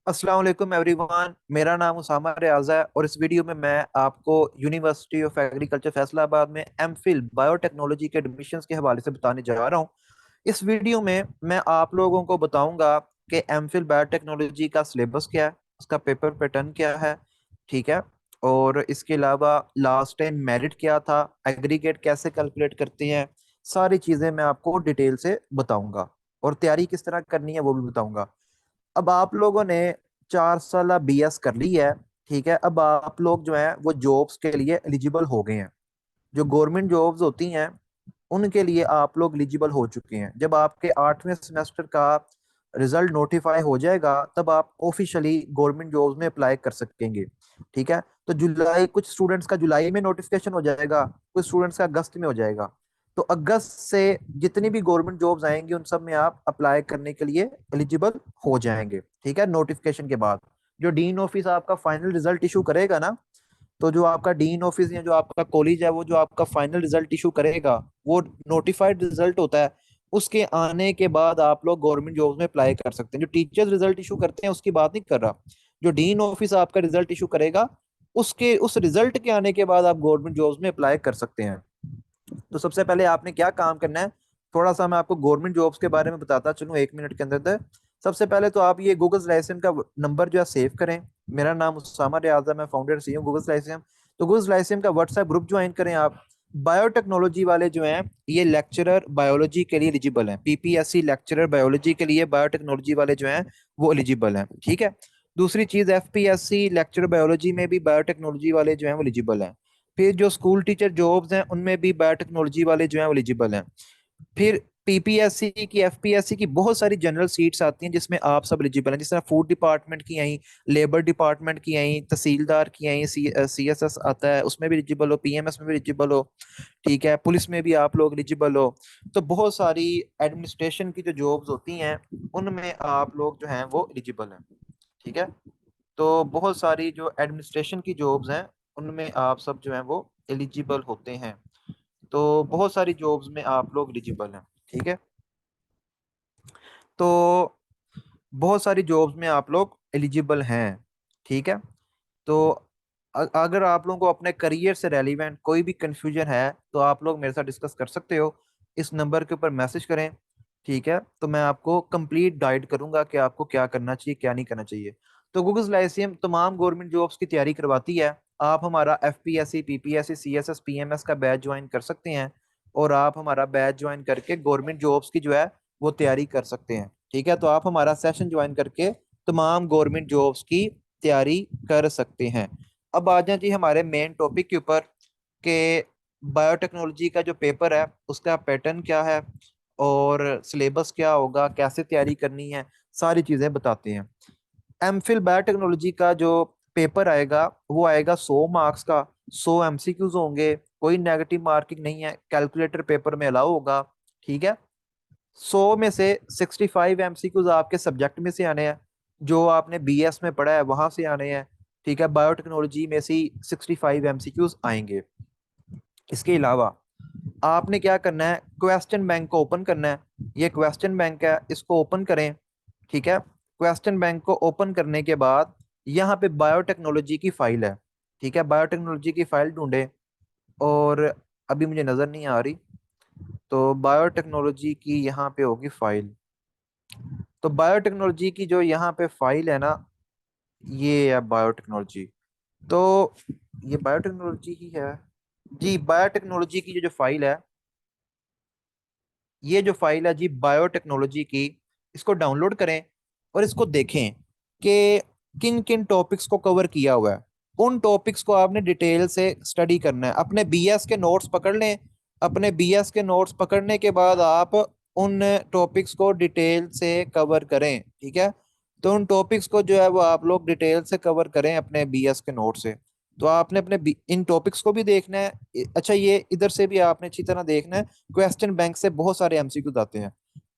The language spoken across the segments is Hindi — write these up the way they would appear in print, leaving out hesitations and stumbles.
अस्सलाम वालेकुम एवरीवन। मेरा नाम उसामा रियाजा है और इस वीडियो में मैं आपको यूनिवर्सिटी ऑफ एग्रीकल्चर फैसलाबाद में एमफिल बायोटेक्नोलॉजी के एडमिशन्स के हवाले से बताने जा रहा हूँ। इस वीडियो में मैं आप लोगों को बताऊंगा कि एमफिल बायोटेक्नोलॉजी का सिलेबस क्या है, उसका पेपर पैटर्न क्या है, ठीक है। और इसके अलावा लास्ट टाइम मेरिट क्या था, एग्रीगेट कैसे कैलकुलेट करते हैं, सारी चीज़ें मैं आपको डिटेल से बताऊंगा और तैयारी किस तरह करनी है वो भी बताऊंगा। अब आप लोगों ने 4 साल बीएस कर ली है, ठीक है। अब आप लोग जो है वो जॉब्स के लिए एलिजिबल हो गए हैं। जो गवर्नमेंट जॉब्स होती हैं उनके लिए आप लोग एलिजिबल हो चुके हैं। जब आपके 8वें सेमेस्टर का रिजल्ट नोटिफाई हो जाएगा तब आप ऑफिशियली गवर्नमेंट जॉब्स में अप्लाई कर सकेंगे, ठीक है। तो जुलाई, कुछ स्टूडेंट्स का जुलाई में नोटिफिकेशन हो जाएगा, कुछ स्टूडेंट्स का अगस्त में हो जाएगा। तो अगस्त से जितनी भी गवर्नमेंट जॉब्स आएंगी उन सब में आप अप्लाई करने के लिए एलिजिबल हो जाएंगे, ठीक है। नोटिफिकेशन के बाद जो डीन ऑफिस आपका फाइनल रिजल्ट इशू करेगा ना, तो जो आपका डीन ऑफिस या जो आपका कॉलेज है वो जो आपका फाइनल रिजल्ट इशू करेगा वो नोटिफाइड रिजल्ट होता है। उसके आने के बाद आप लोग गवर्नमेंट जॉब्स में अप्लाई कर सकते हैं। जो टीचर्स रिजल्ट इशू करते हैं उसकी बात नहीं कर रहा। जो डीन ऑफिस आपका रिजल्ट इशू करेगा उसके उस रिजल्ट के आने के बाद आप गवर्नमेंट जॉब्स में अप्लाई कर सकते हैं। तो सबसे पहले आपने क्या काम करना है, थोड़ा सा मैं आपको गवर्नमेंट जॉब्स के बारे में बताता चलूँ 1 मिनट के अंदर अंदर। सबसे पहले तो आप ये गूगल लाइसेंस का नंबर जो है सेव करें। मेरा नाम उसामा रियाजा, मैं फाउंडर सी हूँ गूगल लाइसेंस। तो गूगल लाइसेंस का व्हाट्सएप ग्रुप ज्वाइन करें आप। बायोटेक्नोलॉजी वाले जो हैं ये लेक्चरर बायोलॉजी के लिए एलिजिबल हैं। पीपीएससी लेक्चरर बायोलॉजी के लिए बायोटेक्नोलॉजी वाले जो हैं वो एलिजिबल हैं, ठीक है। दूसरी चीज, एफपीएससी लेक्चरर बायोलॉजी में भी बायोटेक्नोलॉजी वाले जो हैं वो एलिजिबल हैं। फिर जो स्कूल टीचर जॉब्स हैं उनमें भी बायोटेक्नोलॉजी वाले जो हैं एलिजिबल हैं। फिर पीपीएससी की, एफपीएससी की बहुत सारी जनरल सीट्स आती हैं जिसमें आप सब एलिजिबल हैं। जिस तरह फूड डिपार्टमेंट की आई, लेबर डिपार्टमेंट की आई, तहसीलदार की आई, सीएसएस आता है उसमें भी एलिजिबल हो, पीएमएस में भी एलिजिबल हो, ठीक है। पुलिस में भी आप लोग एलिजिबल हो। तो बहुत सारी एडमिनिस्ट्रेशन की जो जॉब्स होती हैं उनमें आप लोग जो हैं वो एलिजिबल हैं, ठीक है। तो बहुत सारी जो एडमिनिस्ट्रेशन की जॉब्स हैं उनमें आप सब जो हैं वो एलिजिबल होते हैं। तो बहुत सारी जॉब्स में आप लोग एलिजिबल हैं, ठीक है। तो बहुत सारी जॉब्स में आप लोग एलिजिबल हैं, ठीक है। तो अगर आप लोगों को अपने करियर से रेलिवेंट कोई भी कंफ्यूजन है तो आप लोग मेरे साथ डिस्कस कर सकते हो। इस नंबर के ऊपर मैसेज करें, ठीक है। तो मैं आपको कंप्लीट गाइड करूंगा कि आपको क्या करना चाहिए क्या नहीं करना चाहिए। तो गूगल लाइसियम तमाम गवर्नमेंट जॉब्स की तैयारी करवाती है। आप हमारा एफपीएससी, पीपीएससी, सीएसएस, पीएमएस का बैच ज्वाइन कर सकते हैं और आप हमारा बैच ज्वाइन करके गवर्नमेंट जॉब्स की जो है वो तैयारी कर सकते हैं, ठीक है। तो आप हमारा सेशन ज्वाइन करके तमाम गवर्नमेंट जॉब्स की तैयारी कर सकते हैं। अब आ जाए जी हमारे मेन टॉपिक के ऊपर कि बायोटेक्नोलॉजी का जो पेपर है उसका पैटर्न क्या है और सिलेबस क्या होगा, कैसे तैयारी करनी है, सारी चीजें बताते हैं। एमफिल बायोटेक्नोलॉजी का जो पेपर आएगा वो आएगा 100 मार्क्स का। 100 एमसीक्यूज होंगे, कोई नेगेटिव मार्किंग नहीं है, कैलकुलेटर पेपर में अलाउ होगा, ठीक है। 100 में से 65 एमसीक्यूज आपके सब्जेक्ट में से आने हैं, जो आपने बीएस में पढ़ा है वहां से आने हैं, ठीक है। बायोटेक्नोलॉजी में से 65 एमसीक्यूज आएंगे। इसके अलावा आपने क्या करना है, क्वेश्चन बैंक को ओपन करना है। ये क्वेश्चन बैंक है, इसको ओपन करें, ठीक है। क्वेश्चन बैंक को ओपन करने के बाद यहाँ पे बायोटेक्नोलॉजी की फाइल है, ठीक है। बायोटेक्नोलॉजी की फाइल ढूंढे और अभी मुझे नजर नहीं आ रही। तो बायोटेक्नोलॉजी की यहाँ पे होगी फाइल। तो बायोटेक्नोलॉजी की जो यहाँ पे फाइल है ना, ये है बायोटेक्नोलॉजी। तो ये बायोटेक्नोलॉजी ही है जी। बायोटेक्नोलॉजी की जो फाइल है, ये जो फाइल है जी बायोटेक्नोलॉजी की, इसको डाउनलोड करें और इसको देखें कि किन किन टॉपिक्स को कवर किया हुआ है। उन टॉपिक्स को आपने डिटेल से स्टडी करना है। अपने बीएस के नोट्स पकड़ लें। अपने बीएस के नोट्स पकड़ने के बाद आप उन टॉपिक्स को डिटेल से कवर करें, ठीक है। तो उन टॉपिक्स को जो है वो आप लोग डिटेल से कवर करें अपने बीएस के नोट से। तो आपने इन टॉपिक्स को भी देखना है। अच्छा, ये इधर से भी आपने अच्छी तरह देखना है। क्वेश्चन बैंक से बहुत सारे एमसीक्यूज आते हैं।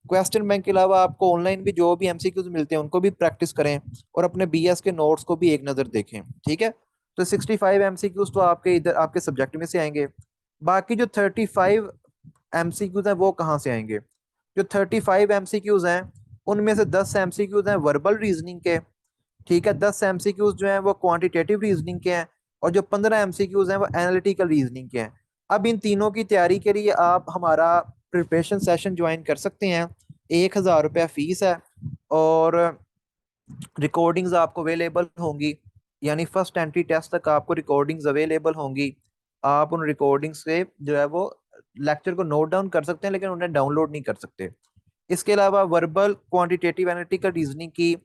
क्वेश्चन बैंक के अलावा आपको ऑनलाइन भी जो भी एमसीक्यूज मिलते हैं उनको भी प्रैक्टिस करें और अपने बीएस के नोट्स को भी एक नज़र देखें, ठीक है। तो 65 एमसीक्यूज तो आपके इधर आपके सब्जेक्ट में से आएंगे। बाकी जो 35 एमसीक्यूज हैं वो कहाँ से आएंगे? जो 35 एमसीक्यूज हैं उनमें से 10 एमसीक्यूज हैं वर्बल रीजनिंग के, ठीक है, 10 एमसीक्यूज जो हैं वो क्वांटिटेटिव रीजनिंग के हैं, और जो 15 एमसीक्यूज हैं वो एनालिटिकल रीजनिंग के हैं। अब इन तीनों की तैयारी के लिए आप हमारा प्रिपरेशन सेशन ज्वाइन कर सकते हैं। 1,000 रुपया फीस है, और रिकॉर्डिंग्स आपको अवेलेबल होंगी, यानी फर्स्ट एंट्री टेस्ट तक आपको रिकॉर्डिंग्स अवेलेबल होंगी। आप उन रिकॉर्डिंग्स से जो है वो लेक्चर को नोट डाउन कर सकते हैं, लेकिन उन्हें डाउनलोड नहीं कर सकते। इसके अलावा वर्बल क्वांटिटेटिव एनालिटिकल रीजनिंग की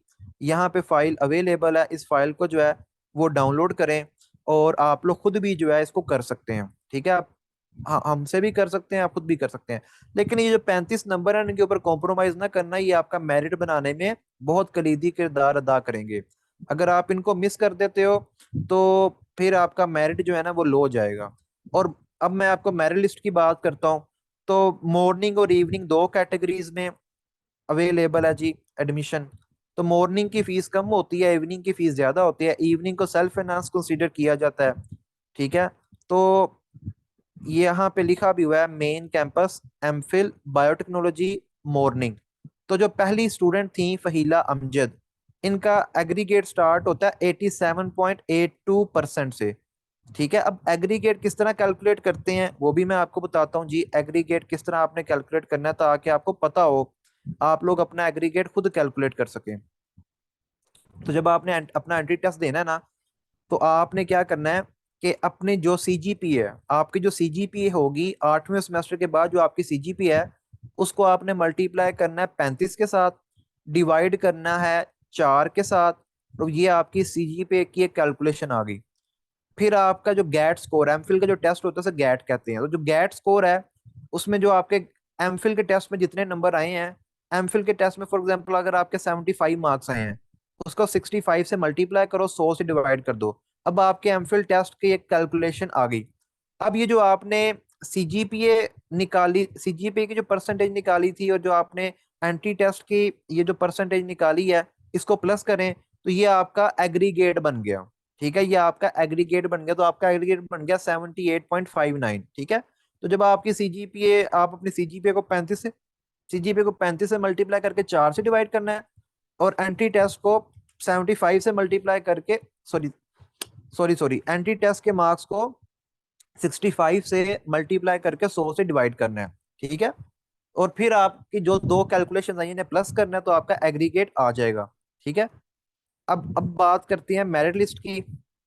यहाँ पे फाइल अवेलेबल है, इस फाइल को जो है वो डाउनलोड करें, और आप लोग खुद भी जो है इसको कर सकते हैं। ठीक है, आप हमसे भी कर सकते हैं, आप खुद भी कर सकते हैं। लेकिन ये जो 35 नंबर है इनके ऊपर कॉम्प्रोमाइज ना करना, ये आपका मेरिट बनाने में बहुत कलीदी किरदार अदा करेंगे। अगर आप इनको मिस कर देते हो तो फिर आपका मेरिट जो है ना वो लो हो जाएगा। और अब मैं आपको मेरिट लिस्ट की बात करता हूँ। तो मॉर्निंग और इवनिंग दो कैटेगरीज में अवेलेबल है जी एडमिशन। तो मॉर्निंग की फीस कम होती है, इवनिंग की फीस ज्यादा होती है। इवनिंग को सेल्फ फाइनेंस कंसीडर किया जाता है। ठीक है, तो ये यहाँ पे लिखा भी हुआ है main campus MPhil biotechnology morning. तो जो पहली स्टूडेंट थी फहीला अमजद, इनका एग्रीगेट स्टार्ट होता है 87.82% से। ठीक है, अब एग्रीगेट किस तरह कैलकुलेट करते हैं वो भी मैं आपको बताता हूँ जी। एग्रीगेट किस तरह आपने कैलकुलेट करना है ताकि आपको पता हो, आप लोग अपना एग्रीगेट खुद कैलकुलेट कर सकें। तो जब आपने अपना एंट्री टेस्ट देना है ना, तो आपने क्या करना है कि अपने जो सीजीपी है, आपकी जो सीजीपी होगी 8वें सेमेस्टर के बाद, जो आपकी सीजीपी है उसको आपने मल्टीप्लाई करना है 35 के साथ, डिवाइड करना है 4 के साथ। तो ये आपकी सीजीपी की एक कैलकुलेशन आ गई। फिर आपका जो गैट स्कोर है, एमफिल का जो टेस्ट होता है उसे गैट कहते हैं। तो जो गैट स्कोर है उसमें जो आपके एमफिल के टेस्ट में जितने नंबर आए हैं, एमफिल के टेस्ट में फॉर एग्जांपल अगर आपके 75 मार्क्स आए हैं, उसको 65 से मल्टीप्लाई करो, 100 से डिवाइड कर दो। अब आपके एमफिल टेस्ट की एक कैलकुलेशन आ गई। अब ये जो आपने सीजीपीए निकाली, सीजीपीए की जो परसेंटेज निकाली थी, और जो आपने एंट्री टेस्ट की ये जो परसेंटेज निकाली है, इसको प्लस करें तो ये आपका एग्रीगेट बन गया। ठीक है, ये आपका एग्रीगेट बन गया। तो आपका एग्रीगेट बन गया 78.59। ठीक है, तो जब आपकी सीजीपीए, आप अपनी सीजीपीए को 35 से, सीजीपीए को 35 से मल्टीप्लाई करके 4 से डिवाइड करना है, और एंट्री टेस्ट को 75 से मल्टीप्लाई करके, sorry sorry sorry, entry test के मार्क्स को 65 से मल्टीप्लाई करके 100 से डिवाइड करना है। ठीक है, और फिर आपकी जो दो कैलकुलेशन आई इन्हें प्लस करना है, तो आपका एग्रीगेट आ जाएगा। ठीक है, अब बात करते हैं मेरिट लिस्ट की।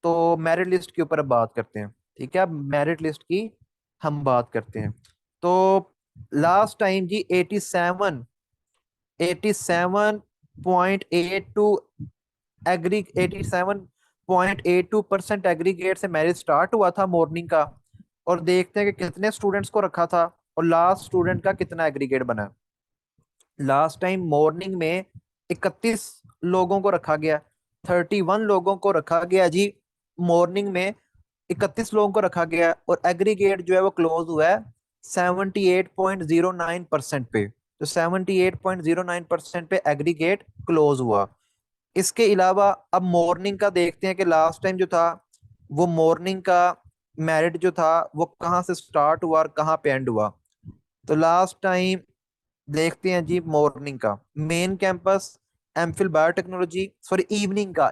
तो मेरिट लिस्ट के ऊपर अब बात करते हैं। ठीक है, अब मेरिट लिस्ट की हम बात करते हैं। तो लास्ट टाइम जी 87.82 एग्री 87.82% एग्रीगेट से मेरिट स्टार्ट हुआ था मॉर्निंग का। और देखते हैं कि कितने स्टूडेंट्स को रखा था, और लास्ट स्टूडेंट का कितना एग्रीगेट बना। लास्ट टाइम मॉर्निंग में 31 लोगों को रखा गया, 31 लोगों को रखा गया जी मॉर्निंग में। 31 लोगों को रखा गया, और एग्रीगेट जो है वो क्लोज हुआ है 78.09% पे। तो 78.09% पे एग्रीगेट क्लोज हुआ। इसके अलावा अब मॉर्निंग का देखते हैं कि लास्ट टाइम जो था वो मॉर्निंग का मेरिट जो था वो कहाँ से स्टार्ट हुआ और कहाँ पे एंड हुआ। तो लास्ट टाइम देखते हैं जी मॉर्निंग का main campus MPhil biotechnology, sorry evening का।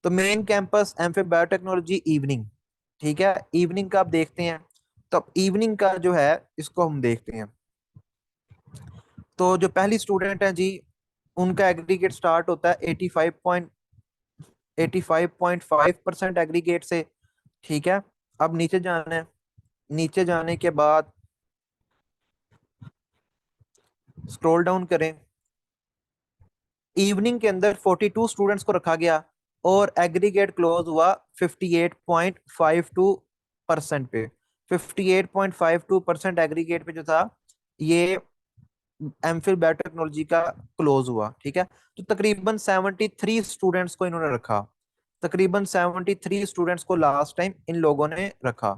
तो main campus MPhil biotechnology evening. ठीक है, इवनिंग का आप देखते हैं। तो इवनिंग का जो है इसको हम देखते हैं। तो जो पहली स्टूडेंट है जी, उनका एग्रीगेट स्टार्ट होता है 85.5% एग्रीगेट से। ठीक है, अब नीचे जाना है। नीचे जाने के बाद स्क्रॉल डाउन करें। इवनिंग के अंदर 42 स्टूडेंट्स को रखा गया, और एग्रीगेट क्लोज हुआ 58.52% पे। 58.52% एग्रीगेट पे जो था ये एमफिल बायोटेक्नोलॉजी का क्लोज हुआ। ठीक है, तो तकरीबन 73 स्टूडेंट्स को इन्होंने रखा। तकरीबन 73 स्टूडेंट्स को लास्ट टाइम इन लोगों ने रखा।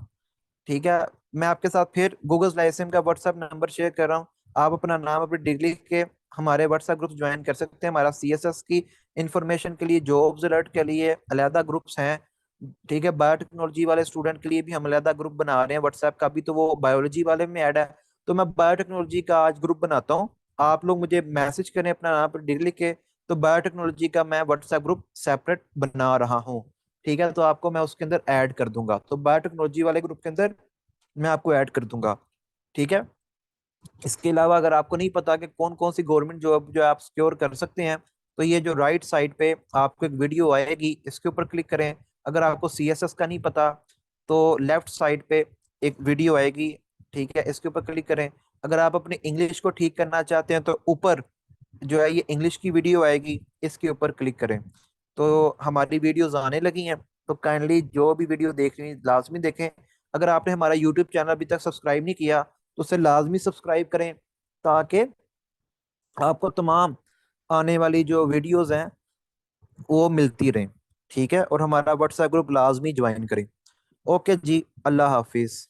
ठीक है, मैं आपके साथ फिर गूगल लाइसेंस का व्हाट्सएप नंबर शेयर कर रहा हूँ। आप अपना नाम अपनी डिग्री लिख के हमारे व्हाट्सएप ग्रुप ज्वाइन कर सकते हैं। हमारा सीएसएस की इंफॉर्मेशन के लिए, जॉब्स अलर्ट के लिए अलहदा ग्रुप्स हैं। ठीक है, बायोटेक्नोलॉजी वाले स्टूडेंट के लिए भी हम अलहदा ग्रुप बना रहे हैं व्हाट्सएप का भी, तो वो बायोलॉजी वाले में ऐड है। तो मैं बायोटेक्नोलॉजी का आज ग्रुप बनाता हूँ। आप लोग मुझे मैसेज करें अपना नाम पर डिग्री लिख के, तो बायोटेक्नोलॉजी का मैं व्हाट्सएप ग्रुप सेपरेट बना रहा हूँ। ठीक है, तो आपको मैं उसके अंदर ऐड कर दूंगा, तो बायोटेक्नोलॉजी वाले ग्रुप के अंदर मैं आपको ऐड कर दूंगा। ठीक है। इसके अलावा अगर आपको नहीं पता कि कौन कौन सी गवर्नमेंट जॉब जो आप सिक्योर कर सकते हैं, तो ये जो राइट साइड पे आपको एक वीडियो आएगी, इसके ऊपर क्लिक करें। अगर आपको सीएसएस का नहीं पता तो लेफ्ट साइड पे एक वीडियो आएगी, ठीक है, इसके ऊपर क्लिक करें। अगर आप अपनी इंग्लिश को ठीक करना चाहते हैं तो ऊपर जो है ये इंग्लिश की वीडियो आएगी, इसके ऊपर क्लिक करें। तो हमारी वीडियोस आने लगी हैं, तो काइंडली जो भी वीडियो देख रही हैं लाजमी देखें। अगर आपने हमारा यूट्यूब चैनल अभी तक सब्सक्राइब नहीं किया तो उसे लाजमी सब्सक्राइब करें, ताकि आपको तमाम आने वाली जो वीडियोस हैं वो मिलती रहें। ठीक है, और हमारा व्हाट्सएप ग्रुप लाजमी ज्वाइन करें। ओके जी, अल्लाह हाफिज।